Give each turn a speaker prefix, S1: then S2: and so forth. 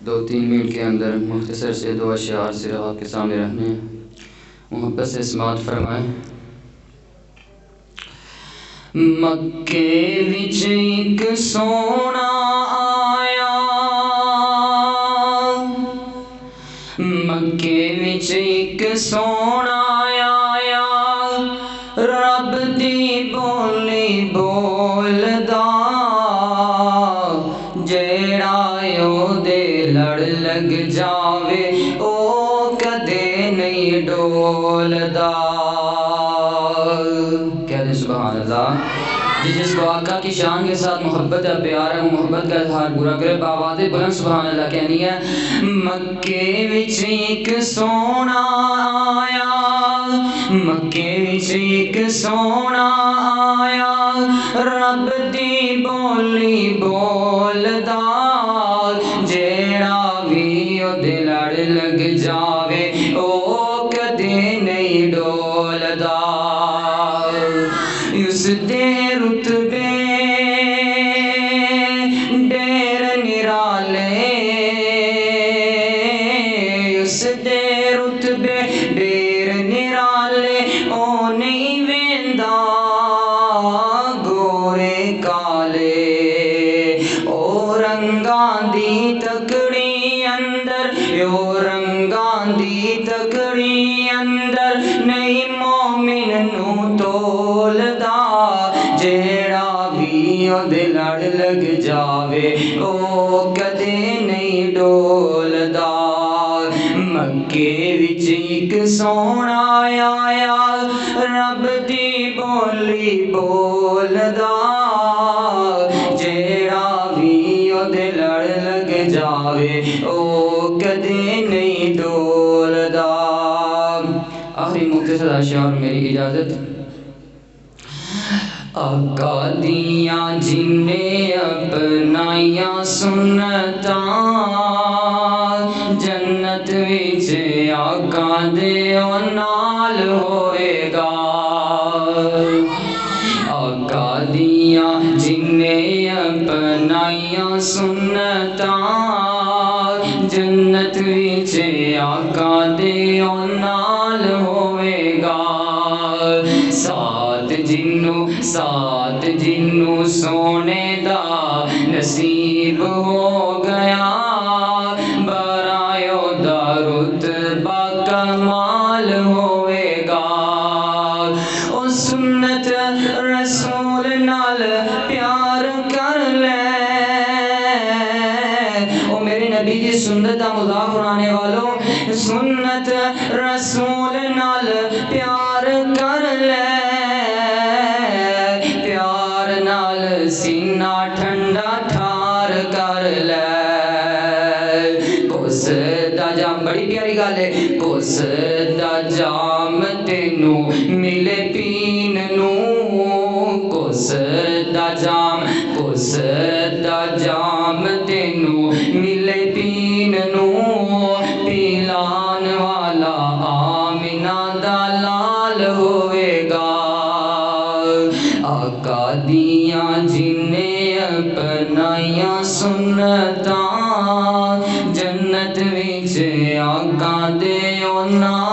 S1: 2-3 minute کے اندر مختصر سے 2 اشعار صرف آپ کے سامنے رہنے ہیں، محبت سے سماعت فرمائیں۔ مکے وچ ایک سونا آیا، مکے وچ ایک سونا آیا، رب دی بولی بولدا، جیڑا دے لڑ لگ جاوے او کدے نہیں ڈولدا۔ کہہ دے سبحان اللہ۔ جس کو آقا کی شان کے ساتھ محبت ہے، پیار ہے، محبت کا اظہار پورا کرے، بآواز بلند سبحان اللہ کہنی ہے۔ مکے وچ ایک سونا آیا، مکے وچ ایک سونا آیا، رب دی بولی بولدا، جیڑا بھی او دے لڑ لگ جاوے او کدے نہیں ڈولدا۔ اس دے رتبے ڈیر نرالے، اس دے رتبے ڈیر نرالے، او نہیں ویندا گورے کالے، او رنگاں دی تکڑی اندر، او رنگاں دی تکڑی اندر، نہیں مومن نو تولدا، جیڑا بھی او دے لڑ لگ جاوے او کدے نہیں ڈولدا۔ مکے وچ ایک سونا آیا، رب دی بولی بولدا، جیڑا بھی او دے لڑ لگ جاوے او کدے نہیں ڈولدا۔ آخری مختصر اشعار میری اجازت۔ آقا دیاں جنہیں اپنائیاں سنتاں، جنت وچ آقا دے او نال ہوئے گا۔ آقا دیاں جنہیں اپنائیاں سنتاں، جنت وچ آقا دے او نال ہوئے گا۔ سات جنوں سونے دا نصیب ہو گیا، برائے دا رتبہ کمال ہوئے گا۔ او سنت رسول نال پیار کر لے، او میرے نبی دی سنت دا مذاق اڑانے والوں، سنت رسول نال پیار کر لے، سینہ ٹھنڈا ٹھار کر لے۔ کس دا جام، بڑی پیاری گل ہے، کس دا جام تینو ملے پین نو، کس دا جام، کس دا جام تینو ملے پین نو، پیلان والا آمینہ دا لال ہوئے گا۔ آقا دیاں جنہیں اپنائیاں سنتاں، جنت وچ آقا دے او نال